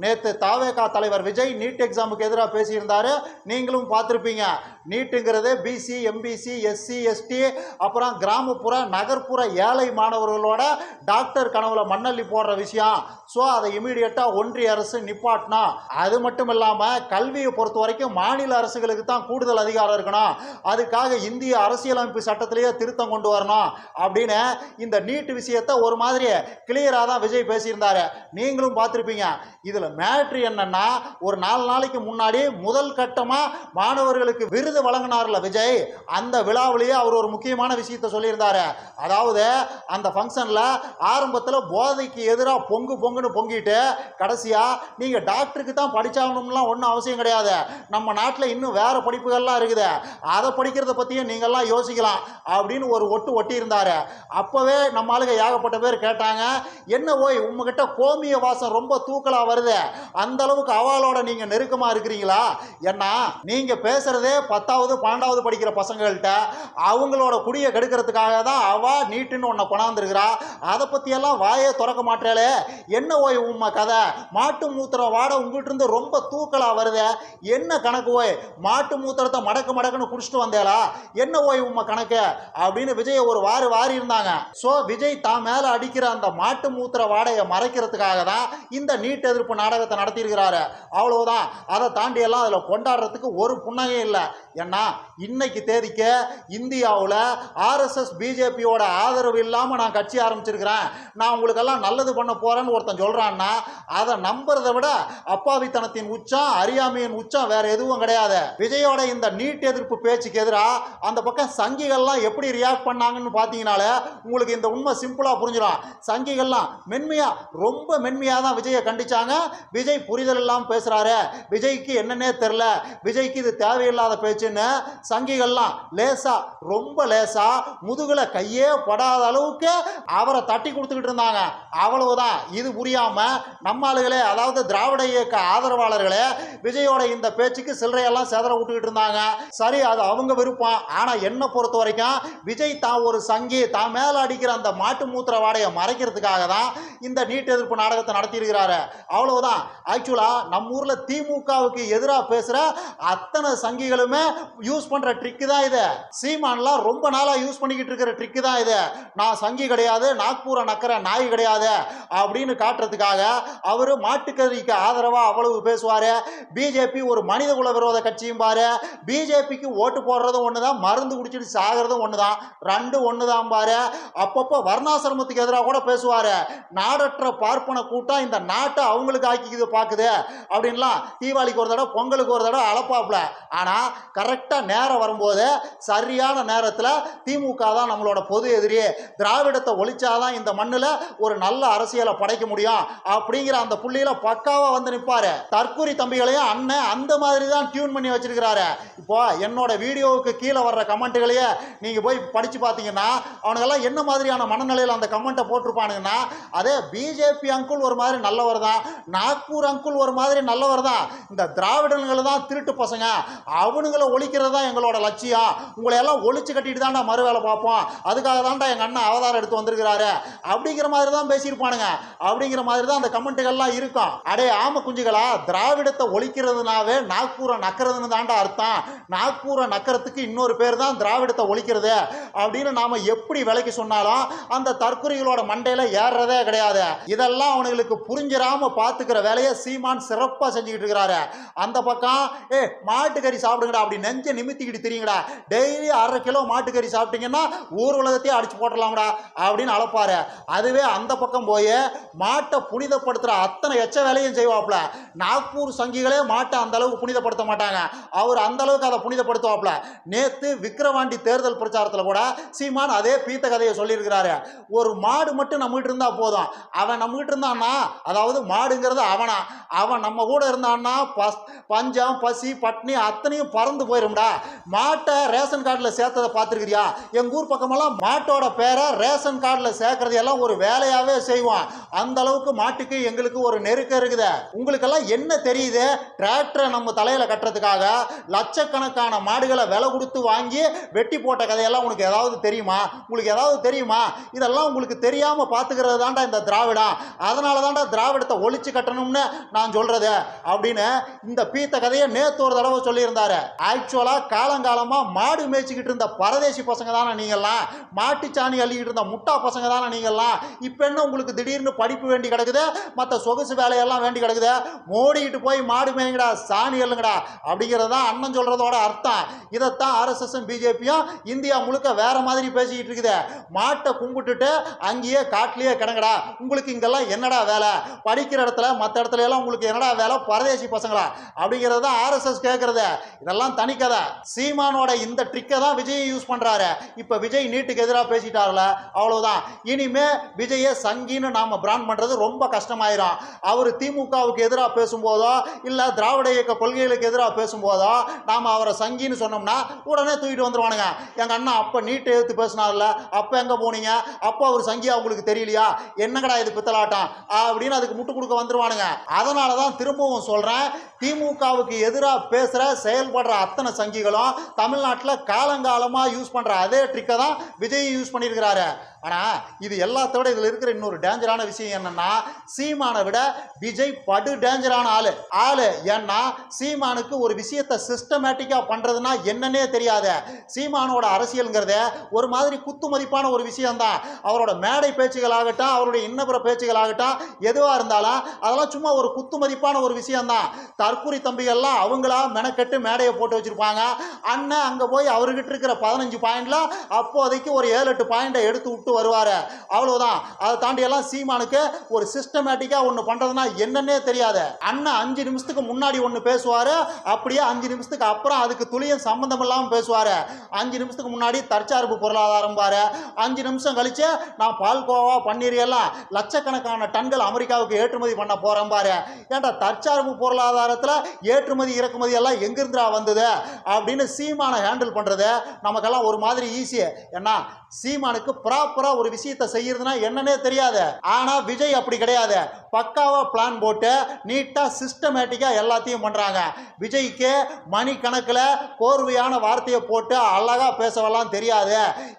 நேற்று தாவேகா தலைவர் விஜய் நீட் எக்ஸாமுக்கு எதிராக பேசியிருந்தாரு. நீங்களும் பார்த்துருப்பீங்க. நீட்டுங்கிறது பிசி, எம்பிசி, எஸ்சி, எஸ்டி, அப்புறம் கிராமப்புற நகர்ப்புற ஏழை மாணவர்களோட டாக்டர் கனவுல மண்ணள்ளி போடுற விஷயம். ஸோ அதை இமீடியட்டாக ஒன்றிய அரசு நிப்பாட்டணும். அது மட்டும் இல்லாமல் கல்வியை பொறுத்த வரைக்கும் மாநில அரசுகளுக்கு தான் கூடுதல் அதிகாரம் இருக்கணும். அதுக்காக இந்திய அரசியலமைப்பு சட்டத்திலேயே திருத்தம் கொண்டு வரணும் அப்படின்னு இந்த நீட் விஷயத்தை ஒரு மாதிரி கிளியராக தான் விஜய் பேசியிருந்தாரு. நீங்களும் பார்த்துருப்பீங்க. இதில் மேட்ரு என்னன்னா, ஒரு 4 நாளைக்கு முன்னாடி முதல் கட்டமாக மாணவர்களுக்கு விருது வழங்கினார்ல விஜய், அந்த விழாவிலேயே அவர் ஒரு முக்கியமான விஷயத்தை சொல்லியிருந்தாரு. அதாவது அந்த ஃபங்க்ஷனில் ஆரம்பத்தில் போதைக்கு எதிராக பொங்குன்னு பொங்கிட்டு கடைசியாக நீங்கள் டாக்டருக்கு தான் படிச்சாகணும்லாம் ஒன்றும் அவசியம் கிடையாது, நம்ம நாட்டில் இன்னும் வேறு படிப்புகள்லாம் இருக்குது, அதை படிக்கிறத பற்றியும் நீங்கள்லாம் யோசிக்கலாம் அப்படின்னு ஒரு ஒட்டி இருந்தார். அப்போவே நம்ம ஆளுங்க ஏகப்பட்ட பேர் கேட்டாங்க, என்ன ஓய் உங்ககிட்ட கோமிய வாசம் ரொம்ப தூக்கலாக வருது, அந்த அளவுக்கு அவளோட நீங்கள் நெருக்கமாக இருக்கிறீங்களா? ஏன்னா நீங்கள் பேசுகிறதே 10வது 12வது படிக்கிற பசங்கள்கிட்ட அவங்களோட குடியை கெடுக்கிறதுக்காக தான் அவ நீட்டுன்னு ஒன்றை கொண்டாந்துருக்கிறா, அதை பற்றியெல்லாம் வாயே திறக்க மாட்டேலே, என்ன ஓய் உண்மை கதை, மாட்டு மூத்திர வாடை உங்கள்கிட்ட இருந்து ரொம்ப தூக்கலாக வருது, என்ன கணக்கு ஓய், மாட்டு மூத்திரத்தை மடக்குன்னு குடிச்சிட்டு வந்தேலா, என்ன ஓய் உண்மை கணக்கு அப்படின்னு விஜய் ஒரு வாரி இருந்தாங்க. ஸோ விஜய் தான் மேலே அடிக்கிற அந்த மாட்டு மூத்திர வாடையை மறைக்கிறதுக்காக தான் இந்த நீட் எதிர்ப்பு நாடகத்தை நடத்தியிருக்கிறாரு. அவ்வளவுதான். அதை தாண்டி எல்லாம் அதில் கொண்டாடுறதுக்கு ஒரு புன்னகையும் இல்லை. ஏன்னா இன்னைக்கு தேதிக்கு இந்தியாவில் ஆர்எஸ்எஸ் பிஜேபியோட ஆதரவு இல்லாமல் நான் கட்சி ஆரம்பிச்சிருக்கிறேன், நான் உங்களுக்கெல்லாம் நல்லது பண்ண போறேன்னு ஒருத்தன் சொல்றான்னா அதை நம்புறதை விட அப்பாவித்தனத்தின் உச்சம், அறியாமையின் உச்சம் வேற எதுவும் கிடையாது. விஜயோட இந்த நீட் எதிர்ப்பு பேச்சுக்கு எதிராக அந்த பக்கம் சங்கிகள்லாம் எப்படி ரியாக்ட் பண்ணாங்கன்னு பார்த்தீங்கனாலே உங்களுக்கு இந்த உண்மை சிம்பிளாக புரிஞ்சிடும். சங்கிகள்லாம் ரொம்ப மென்மையாக தான் விஜயை கண்டிச்சாங்க. விஜய் புரிதல் இல்லாமல் பேசுறாரு, விஜய்க்கு என்னன்னே தெரில, விஜய்க்கு இது தேவையில்லாத பேச்சுன்னு சங்கிகள்லாம் ரொம்ப லேசா முதுகுல கையே படாத அளவுக்கு அவரை தட்டி கொடுத்துக்கிட்டு இருந்தாங்க. அவ்வளவுதான். இது புரியாம நம்ம ஆளுகளே, அதாவது திராவிட இயக்க ஆதரவாளர்களே விஜயோட இந்த பேச்சுக்கு சில்லறையெல்லாம் சேதற விட்டுக்கிட்டு இருந்தாங்க. சரி, அது அவங்க விருப்பம். ஆனா என்ன பொறுத்த வரைக்கும் விஜய் தான் ஒரு சங்கி, தான் மேல அடிக்கிற அந்த மாட்டு மூத்திர வாடையை மறைக்கிறதுக்காக தான் இந்த நீட் எதிர்ப்பு நாடகத்தை நடத்தியிருக்கிறாரு. அவ்வளவுதான். ஆக்சுவலா நம்ம ஊர்ல திமுகவுக்கு எதிராக பேசுற அத்தனை சங்கிகளுமே யூஸ் பண்ற ட்ரிக் தான் இது. சீமான்லாம் ரொம்ப நாளா யூஸ் பண்ணிக்கிட்டு இருக்கிற ட்ரிக் தான் இது. நான் சங்கி கிடையாது, நாக்பூரை நக்கிற நாய் கிடையாது அப்படின்னு காட்டுறதுக்காக அவரு மாட்டுக்கறிக்கு ஆதரவா அவ்வளவு பேசுவாரு. பிஜேபி ஒரு மனித குல விரோத கட்சியும் பாரு, பிஜேபிக்கு ஓட்டு போடுறதும் ஒண்ணுதான், மருந்து குடிச்சிட்டு சாகிறதும் ஒண்ணுதான், ரெண்டு ஒண்ணுதான் பாரு. அப்பப்போ வர்ணாசிரமத்துக்கு எதிராக கூட பேசுவாரு. நாடற்ற பார்ப்பன கூட்டம் இந்த நாட்டை அவங்களுக்கு ஆக்கிக்குது பாக்குது அப்படின்லாம் தீபாவளிக்கு ஒரு தடவை பொங்கலுக்கு ஒரு தடவை அளப்பாப்ல. ஆனா கரெக்டா நேரம் வரும்போது சரியான நேரத்தில் திமுக தான் நம்மளோட பொது எதிரி, திராவிடத்தை ஒழிச்சாதான் இந்த மண்ணில் ஒரு நல்ல அரசியலை படைக்க முடியும் அப்படிங்கிற அந்த புள்ளியில பக்காவா வந்து நிற்பாரு. தற்கூரி தம்பிகளையும் அண்ணன் அந்த மாதிரி தான் டியூன் பண்ணி வச்சிருக்கிறாரு. இப்போ என்னோட வீடியோவுக்கு கீழே வர்ற கமெண்ட்டுகளையே நீங்க போய் படிச்சு பார்த்தீங்கன்னா அவனுங்கெல்லாம் என்ன மாதிரியான மனநிலையில் அந்த கமெண்ட்டை போட்டிருப்பானுங்கன்னா, அதே பிஜேபி அங்குள் ஒரு மாதிரி நல்லவர் தான், நாக்பூர் அங்குள் ஒரு மாதிரி நல்லவர் தான், இந்த திராவிடர்கள் தான் திருட்டு பசங்க, அவனுங்களை ஒழிக்கிறது தான் எங்களோட லட்சியம், உங்களை எல்லாம் ஒழிச்சு கட்டிட்டு தான்டா மறு வேலை பார்ப்போம், அதுக்காக தான்டா எங்கள் அண்ணன் அவதாரம் எடுத்து வந்திருக்கிறாரு அப்படிங்கிற மாதிரி தான் பேசியிருப்பானுங்க. அப்படிங்கிற மாதிரி தான் அந்த கமெண்ட்டுகள்லாம் இருக்கும். அடே ஆம குஞ்சுகளா, திராவிடத்தை ஒழிக்கிறதுனாவே நாக்பூரை நக்கிறதுன்னு தான்டா அர்த்தம், நாக்பூரை நக்கிறதுக்கு இன்னொரு பேர் தான் திராவிடத்தை ஒழிக்கிறது அப்படின்னு நாம எப்படி விலைக்கு சொன்னாலும் அந்த தற்கொலைகளோட மண்டையில ஏறுறதே கிடையாது. இதெல்லாம் அவனுங்களுக்கு புரிஞ்சிடாம பார்த்துக்கிற வேலையை சீமான் சிறப்பாக செஞ்சுக்கிட்டு இருக்கிறாரு. அந்த பக்கம் மாட்டுக்கறி சாப்பிடுங்கடா அப்படி நெஞ்ச நிமித்திக்கிட்டு தெரியுங்கடா, டெய்லி 1/2 கிலோ மாட்டுக்கறி சாப்பிட்டீங்கன்னா ஊர் உலகத்தையே அடிச்சு போட்டலாம்டா அப்படின்னு அழைப்பாரு. அதுவே அந்த பக்கம் போய் மாட்டை புனிதப்படுத்துற அத்தனை எச்ச வேலையும் செய்வாப்ல. நாக்பூர் சங்கிகளே மாட்டை அந்த அளவுக்கு புனிதப்படுத்த மாட்டாங்க, அவர் அந்த அளவுக்கு அதை புனிதப்படுத்துவாப்ல. நேத்து விக்கிரவாண்டி தேர்தல் பிரச்சாரத்தில் கூட சீமான் அதே பீத்த கதையை சொல்லியிருக்கிறாரு. ஒரு மாடு மட்டும் நம்மகிட்ட இருந்தா போதும், அவன் நம்மகிட்ட இருந்தான்னா, அதாவது மாடுங்கிறது அவன் நம்ம கூட இருந்தான்னா பஞ்சம் பசி பட்னி அத்தனையும் பறந்து போயிரும்டா. மாட்டை ரேஷன் கார்டில் சேர்த்ததை பார்த்துருக்கிறியா? எங்கள் ஊர் பக்கமெல்லாம் மாட்டோட பேரை ரேஷன் கார்டில் சேர்க்கறது எல்லாம் ஒரு வேலையாகவே செய்வோம். அந்த அளவுக்கு மாட்டுக்கு எங்களுக்கு ஒரு நெருக்கம் இருக்குது. உங்களுக்கெல்லாம் என்ன தெரியுது? டிராக்டரை நம்ம தலையில் கட்டுறதுக்காக லட்சக்கணக்கான மாடுகளை விலை கொடுத்து வாங்கி வெட்டி போட்ட கதையெல்லாம் உனக்கு ஏதாவது தெரியுமா? உங்களுக்கு ஏதாவது தெரியுமா? இதெல்லாம் உங்களுக்கு தெரியாமல் பார்த்துக்கிறது தான்டா இந்த திராவிடம். அதனால தான்டா திராவிடத்தை ஒழிச்சு கட்டணும் விடணும்னு நான் சொல்றது அப்படின்னு இந்த பீத்த கதையை நேத்து ஒரு தடவை சொல்லியிருந்தாரு. ஆக்சுவலா காலங்காலமா மாடு மேய்ச்சிக்கிட்டு இருந்த பரதேசி பசங்க தானே நீங்கெல்லாம், மாட்டுச்சாணி அள்ளிக்கிட்டு இருந்த முட்டா பசங்க தானே நீங்கெல்லாம். இப்ப என்ன உங்களுக்கு திடீர்னு படிப்பு வேண்டி கிடக்குது, மற்ற சொகுசு வேலையெல்லாம் வேண்டி கிடக்குது, மோடிக்கிட்டு போய் மாடு மேய்ங்கடா சாணி எல்லுங்கடா அப்படிங்கிறதா அண்ணன் சொல்றதோட அர்த்தம். இதைத்தான் RSS பிஜேபியும் இந்தியா முழுக்க வேற மாதிரி பேசிக்கிட்டு இருக்குது. மாட்டை கும்பிட்டுட்டு அங்கேயே காட்டிலேயே கிடங்கடா, உங்களுக்கு இங்கெல்லாம் என்னடா வேலை, படிக்கிற இடத்துல மற்ற இடத்துல எல்லாம் உங்களுக்கு என்னடா வேலை பரதேசி பசங்களா அப்படிங்கிறது தான் RSS கேட்கறது. இதெல்லாம் தனிக்கதை. சீமானோட இந்த ட்ரிக்கை தான் விஜய் யூஸ் பண்றாரு. இப்ப விஜய் நீட்டுக்கு எதிராக பேசிட்டாருல, அவ்வளவுதான். இனிமே விஜயை சங்கின்னு நாம பிராண்ட் பண்றது ரொம்ப கஷ்டமாயிரும். அவர் திமுகவுக்கு எதிராக பேசும்போதோ இல்ல திராவிட இயக்க கொள்கைகளுக்கு எதிராக பேசும்போதோ நாம அவரை சங்கின்னு சொன்னோம்னா உடனே தூக்கிட்டு வந்துருவானுங்க. எங்க அண்ணா அப்ப நீட்டை எடுத்து பேசினார்ல, அப்ப எங்க போனீங்க, அப்போ அவர் சங்கியா உங்களுக்கு தெரியலையா, என்னங்கடா இது பித்தலாட்டம் அப்படின்னு அதுக்கு முட்டு கொடுக்க வந்துருவானுங்க. அதனாலதான் திரும்பவும் சொல்றேன், திமுகவுக்கு எதிராக பேசுற செயல்படுற அத்தனை சங்கிகளும் தமிழ்நாட்டில் காலங்காலமா யூஸ் பண்ற அதே ட்ரிக்கை தான் விஜய் யூஸ் பண்ணியிருக்கிறாரு. ஆனா இது எல்லாத்த விட இதுல இருக்கிற இன்னொரு டேஞ்சரான விஷயம் என்னன்னா, சீமானை விட விஜய் படு டேஞ்சரான ஆளு. ஏன்னா சீமானுக்கு ஒரு விஷயத்தை சிஸ்டமேட்டிக்கா பண்றதுன்னா என்னன்னே தெரியாது. சீமானோட அரசியல்ங்கிறத ஒரு மாதிரி குத்து மதிப்பான ஒரு விஷயம் தான். அவரோட மேடை பேச்சுகள் ஆகட்டும், அவருடைய இன்னபிற பேச்சுகள் ஆகட்டும், எதுவா இருந்தாலும் அதெல்லாம் சும்மா ஒரு குத்து மதிப்பான ஒரு விஷயம் தான். தற்கூரி தம்பிகள்லாம் அவங்களா மெனக்கெட்டு மேடையை போட்டு வச்சிருப்பாங்க. அண்ணன் அங்க போய் அவர்கிட்ட இருக்கிற 15 பாயிண்ட்ல அப்போதைக்கு ஒரு 7-8 பாயிண்டை எடுத்து விட்டு வருவாரு, அவ்வளவுதான். அதை தாண்டி எல்லாம் சீமானுக்கு ஒரு சிஸ்டமேட்டிக்கா ஒண்ணு பண்றதுன்னா என்னன்னே தெரியாது. அண்ணன் 5 நிமிஷத்துக்கு முன்னாடி ஒண்ணு பேசுவாரு, அப்படியே 5 நிமிஷத்துக்கு அப்புறம் அதுக்கு துளியும் சம்பந்தம் இல்லாம பேசுவாரு. 5 நிமிஷத்துக்கு முன்னாடி தற்சார்பு பொருளாதாரம் பாரு, 5 நிமிஷம் கழிச்சு நான் பால்கோவா பன்னீர் எல்லாம் லட்சக்கணக்கான டன்கள் அமெரிக்காவுக்கு ஏற்றுமதி பண்ண போறேன் பாரு. ஏன்டா தற்சார்பு பொருளாதாரத்துல ஏற்றுமதி இறக்குமதி எல்லாம் எங்கிருந்துடா வந்தது அப்படின்னு சீமான ஹேண்டில் பண்றது நமக்கெல்லாம் ஒரு மாதிரி ஈஸி. ஏன்னா சீமானுக்கு ப்ராப்பரா ஒரு விஷயத்தை செய்யறதுனா என்னன்னே தெரியாது. ஆனா விஜய் அப்படி கிடையாது. பக்காவா பிளான் போட்டு நீட்டா சிஸ்டமேட்டிக்கா எல்லாத்தையும் பண்றாங்க. விஜய்க்கு மணி கணக்குல கோர்வையான வார்த்தையை போட்டு அழகா பேசவெல்லாம் தெரியாது.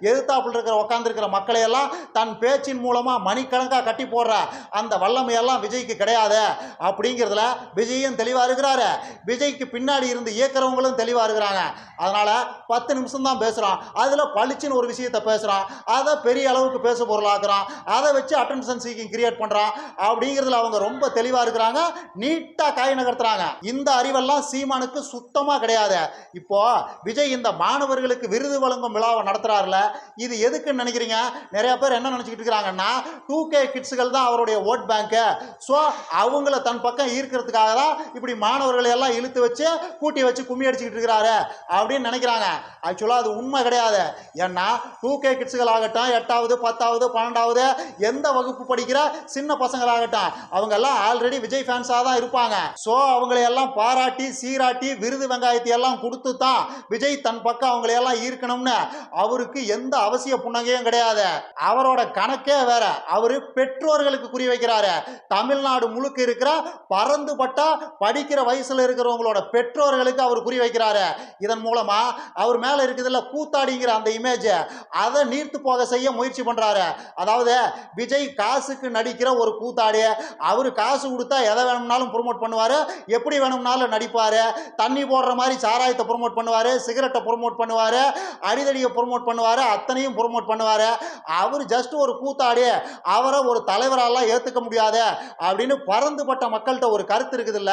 எதிர்த்தாப்புல இருக்கிற உட்கார்ந்து இருக்கிற மக்களை எல்லாம் தன் பேச்சின் மூலமா மணிக்கணக்கா கட்டி போடுற அந்த வல்லமையெல்லாம் விஜய்க்கு கிடையாது. அப்படிங்கிறதுல விஜயும் தெளிவா இருக்கிறாரு, விஜய்க்கு பின்னாடி இருந்து இயக்கிறவங்களும் தெளிவா இருக்கிறாங்க. அதனால 10 நிமிஷம் தான் பேசுறான், அதுல பளிச்சுன்னு ஒரு விஷயத்தை பேசுறான், அதை பெரிய அளவுக்கு பேச பொருளாக்குறான், அதை வச்சு அட்டென்ஷன் சீக்கிங் கிரியேட் பண்றான். அப்படிங்கிறதுல அவங்க ரொம்ப தெளிவா இருக்கிறாங்க, நீட்டா காய் நகர்த்துறாங்க. இந்த அறிவெல்லாம் சீமானுக்கு சுத்தமா கிடையாது. இப்போ விஜய் இந்த மாணவர்களுக்கு விருது வழங்கும் விழாவை நடத்துறாருல, இது எதுக்குன்னு நினைக்கிறீங்க? நிறைய பேர் என்ன நினைச்சிட்டு இருக்கிறாங்கன்னா 2K கிட்ஸுகள் தான் அவருடைய ஓட் பேங்க், ஸோ அவங்கள தன் பக்கம் ஈர்க்கிறதுக்காக தான் இப்படி மாணவர்களை எல்லாம் இழுத்து வச்சு கூட்டி வச்சு கும்மி அடிச்சுக்கிட்டு இருக்கிறாரு அப்படின்னு நினைக்கிறாங்க. ஆக்சுவலா அது உண்மை கிடையாது. ஏன்னா 2K கிட்ஸுகள் ஆகட்டும், 8வது 10வது 12வது எந்த வகுப்பு படிக்கிற சின்ன பசங்களாகட்டும், அவங்க எல்லாம் ஆல்ரெடி விஜய் ஃபேன்ஸாக தான் இருப்பாங்க. ஸோ அவங்களை எல்லாம் பாராட்டி சீராட்டி விருது வெங்காயத்தை எல்லாம் கொடுத்து தான் விஜய் தன் பக்கம் அவங்களை எல்லாம் ஈர்க்கணும்னு அவருக்கு எந்த அவசிய புன்னகையும் கிடையாது. அவரோட கணக்கே வேற. அவரு பெற்றோர்களுக்கு குறி வைக்கிறாரு. தமிழ்நாடு முழுக்க இருக்கிற பறந்து பட்டா படிக்கிற வயசுல இருக்கிறவங்களோட பெற்றோர்களுக்கு அவர் குறி வைக்கிறாரு. இதன் மூலமா அவர் மேல இருக்குதுல்ல கூத்தாடிங்கிற அந்த இமேஜ், அதை நீர்த்து போக செய்ய முயற்சி பண்றாரு. அதாவது விஜய் காசுக்கு நடிக்கிற ஒரு கூத்தாடி, அவரு காசு கொடுத்தா எதை வேணும்னாலும் ப்ரொமோட் பண்ணுவாரு, எப்படி வேணும்னாலும் நடிப்பாரு, தண்ணி போடுற மாதிரி சாராயத்தை ப்ரொமோட் பண்ணுவாரு, சிகரெட்டை ப்ரொமோட் பண்ணுவாரு, அடிதடியை ப்ரொமோட் பண்ணுவாரு, அத்தனையும் ப்ரொமோட் பண்ணுவாரு. அவர் ஜஸ்ட் ஒரு கூத்தாடி, அவரை ஒரு தலைவராலாம் ஏத்துக்க முடியாது அப்படின்னு பறந்துபட்ட மக்கள்கிட்ட ஒரு கருத்து இருக்குது இல்ல,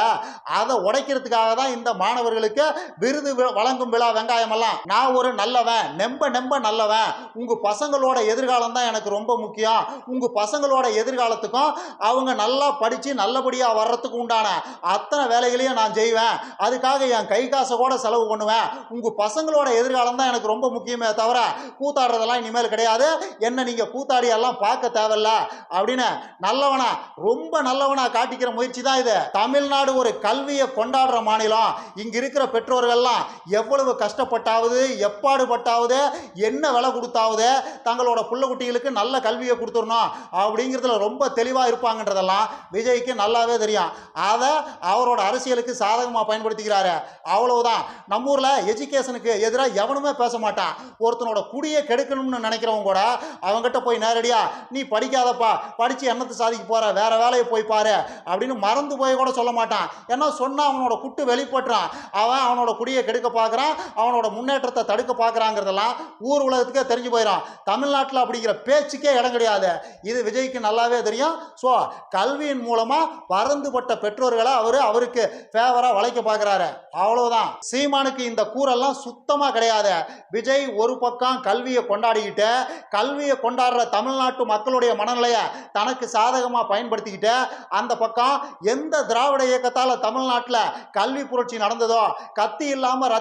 அதை உடைக்கிறதுக்காக தான் இந்த மாணவர்களுக்கு விருது வழங்கும் விழா வெங்காயம் எல்லாம். நான் ஒரு நல்லவன், நெம்ப நல்லவன், உங்க பசங்களோட எதிர்காலம் தான் எனக்கு ரொம்ப முக்கியம், உங்க பசங்களோட எதிர்காலத்துக்கும் அவங்க நல்லா படிச்சு நல்லபடியா வர்றதுக்கு உண்டான அத்தனை வேலைகளையும் நான் செய்வேன், அதுக்காக என் கை காசை கூட செலவு பண்ணுவேன், உங்க பசங்களோட எதிர்காலம் தான் எனக்கு ரொம்ப முக்கியமே தவிர கூத்தாடுறதெல்லாம் இனிமேல் கிடையாது, என்ன நீங்க கூத்தாடி எல்லாம் பார்க்க தேவையில்ல அப்படின்னு நல்லவனா ரொம்ப நல்லவனா காட்டிக்கிற முயற்சி தான் இது. தமிழ்நாடு ஒரு கல்வியை கொண்டாடுற மாநிலம். இங்க இருக்கிற பெற்றோர்கள்லாம் எவ்வளவு கஷ்டப்பட்டாவது எப்பாடுபட்டாவது என்ன விலை கொடுத்தாவது தங்களோட புள்ள குட்டிகளுக்கு நல்ல கல்வியை கொடுத்துடணும் அப்படிங்கிறதுல ரொம்ப தெளிவாக இருப்பாங்கன்றதெல்லாம் விஜய்க்கு நல்லாவே தெரியும். அதை அவரோட அரசியலுக்கு சாதகமாக பயன்படுத்திக்கிறாரு. அவ்வளவுதான். நம்ம ஊரில் எஜுகேஷனுக்கு எதிராக எவனுமே பேச மாட்டான். ஒருத்தனோட குடியை கெடுக்கணும்னு நினைக்கிறவங்க கூட அவங்ககிட்ட போய் நேரடியாக நீ படிக்காதப்பா, படித்து என்னத்தை சாதிக்க போற, வேற வேலையை போய் பாரு அப்படின்னு மறந்து போய் கூட சொல்ல மாட்டான். ஏன்னா சொன்னா அவனோட குட்டு வெளிப்பட்டுறான். அவனோட குடியை கெடுக்க பார்க்குறான், அவனோட முன்னேற்றத்தை தடுக்க பார்க்குறாங்கிறதெல்லாம் ஊர் உலகத்துக்கே தெரிஞ்சு போயிடும். தமிழ்நாட்டில் அப்படிங்கிற பேச்சுக்கே இடம் கிடையாது. இது விஜய்க்கு நல்லாவே தெரியும். ஸோ கல்வியின் மூலமாக பறந்துபட்ட பெற்றோர்களை அவருக்கு ஃபேவராக வளைக்க பார்க்குறாரு. அவ்வளவுதான். சீமானுக்கு இந்த கூரெல்லாம் சுத்தமாக கிடையாது. விஜய் ஒரு பக்கம் கல்வியை கொண்டாடிக்கிட்டு கல்வியை கொண்டாடுற தமிழ்நாட்டு மக்களுடைய மனநிலையை தனக்கு சாதகமாக பயன்படுத்திக்கிட்டு அந்த பக்கம் எந்த திராவிட இயக்கத்தால் தமிழ்நாட்டில் கல்வி புரட்சி நடந்ததோ, கத்தி இல்லாமல்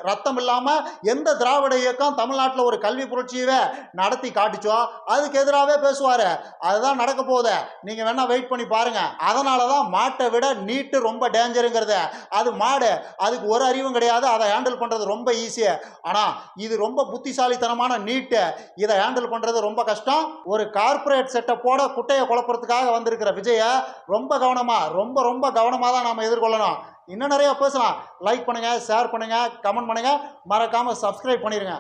ரத்தம் இல்லாமல் எந்த திராவிட இயக்கம் தமிழ்நாட்டில் ஒரு கல்வி புரட்சியவே நடத்தி காட்டுச்சோ அதுக்கு எதிராகவே பேசுவார். அதுதான் நடக்க போகுது. நீங்கள் வேணா வெயிட் பண்ணி பாருங்க. அதனால தான் மாட்டை விட நீட்டு ரொம்ப டேஞ்சருங்கிறது. அது மாடு, அதுக்கு ஒரு அறிவும் கிடையாது. அதை ஹேண்டில் பண்ணுறது ரொம்ப ஈஸி. ஆனால் இது ரொம்ப புத்திசாலித்தனமான நீட்டு. இதை ஹேண்டில் பண்ணுறது ரொம்ப கஷ்டம். ஒரு கார்ப்பரேட் செட்டப்போட குட்டையை குழப்பறதுக்காக வந்திருக்கிற விஜய ரொம்ப கவனமாக தான் நாம் எதிர்கொள்ளணும். இன்னும் நிறைய பேசலாம். லைக் பண்ணுங்க, ஷேர் பண்ணுங்க, கமெண்ட் பண்ணுங்க, மறக்காம சப்ஸ்கிரைப் பண்ணிருங்க.